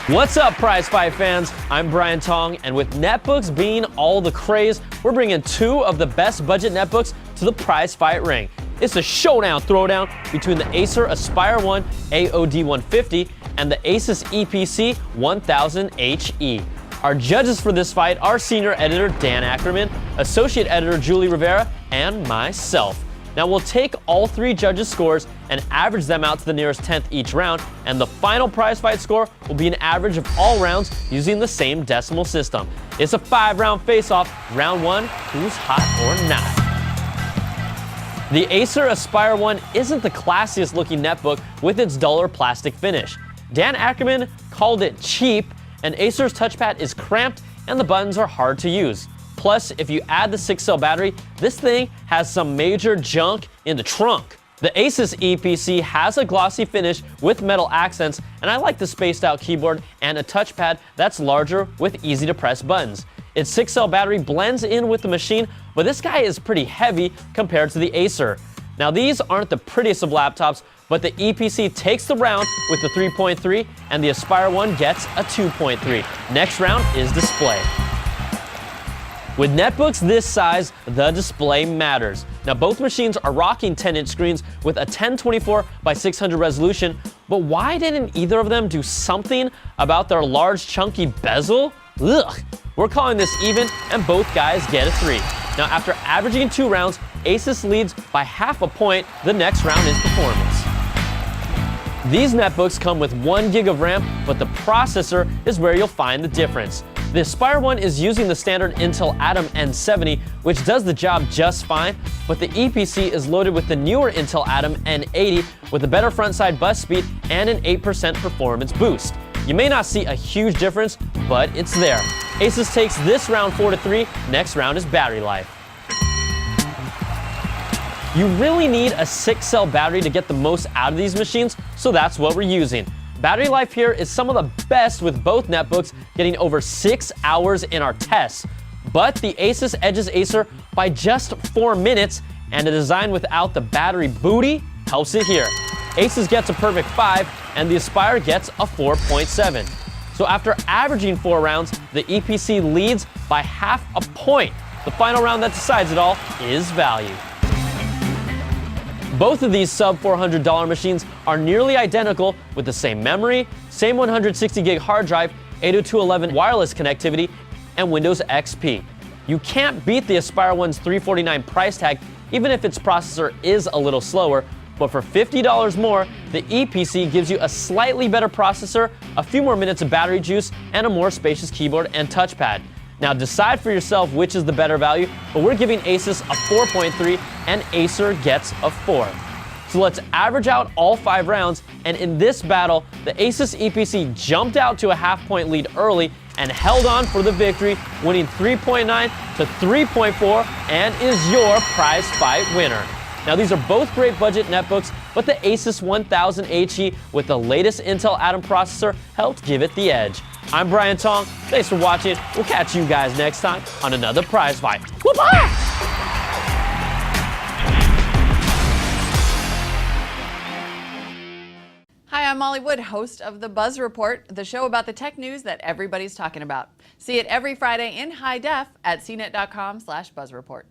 What's up, Prize Fight fans? I'm Brian Tong, and with netbooks being all the craze, we're bringing two of the best budget netbooks to the Prize Fight ring. It's a showdown throwdown between the Acer Aspire 1 AOD 150 and the Asus EPC 1000 HE. Our judges for this fight are senior editor Dan Ackerman, associate editor Julie Rivera, and myself. Now we'll take all three judges' scores and average them out to the nearest 10th each round, and the final prize fight score will be an average of all rounds using the same decimal system. It's a 5-round face-off. Round 1, who's hot or not? The Acer Aspire 1 isn't the classiest looking netbook with its duller plastic finish. Dan Ackerman called it cheap, and Acer's touchpad is cramped and the buttons are hard to use. Plus, if you add the 6-cell battery, this thing has some major junk in the trunk. The Asus EPC has a glossy finish with metal accents, and I like the spaced out keyboard and a touchpad that's larger with easy to press buttons. Its 6-cell battery blends in with the machine, but this guy is pretty heavy compared to the Acer. Now these aren't the prettiest of laptops, but the EPC takes the round with the 3.3 and the Aspire 1 gets a 2.3. Next round is display. With netbooks this size, the display matters. Now both machines are rocking 10-inch screens with a 1024 by 600 resolution, but why didn't either of them do something about their large chunky bezel? Ugh. We're calling this even, and both guys get a 3. Now after averaging 2 rounds, Asus leads by half a point. The next round is performance. These netbooks come with 1 gig of RAM, but the processor is where you'll find the difference. The Aspire 1 is using the standard Intel Atom N70, which does the job just fine, but the EPC is loaded with the newer Intel Atom N80 with a better front-side bus speed and an 8% performance boost. You may not see a huge difference, but it's there. Asus takes this round 4-3, next round is battery life. You really need a 6-cell battery to get the most out of these machines, so that's what we're using. Battery life here is some of the best with both netbooks, getting over 6 hours in our tests. But the Asus edges Acer by just 4 minutes, and a design without the battery booty helps it here. Asus gets a perfect 5, and the Aspire gets a 4.7. So after averaging 4 rounds, the EPC leads by half a point. The final round that decides it all is value. Both of these sub $400 machines are nearly identical with the same memory, same 160 gig hard drive, 802.11 wireless connectivity, and Windows XP. You can't beat the Aspire 1's $349 price tag, even if its processor is a little slower, but for $50 more, the EPC gives you a slightly better processor, a few more minutes of battery juice, and a more spacious keyboard and touchpad. Now decide for yourself which is the better value, but we're giving Asus a 4.3 and Acer gets a 4. So let's average out all 5 rounds, and in this battle, the Asus EPC jumped out to a half-point lead early and held on for the victory, winning 3.9 to 3.4 and is your prize fight winner. Now these are both great budget netbooks, but the Asus 1000 HE with the latest Intel Atom processor helped give it the edge. I'm Brian Tong. Thanks for watching. We'll catch you guys next time on another prize fight. Whoop-ah! Hi, I'm Molly Wood, host of The Buzz Report, the show about the tech news that everybody's talking about. See it every Friday in high def at cnet.com/buzzreport.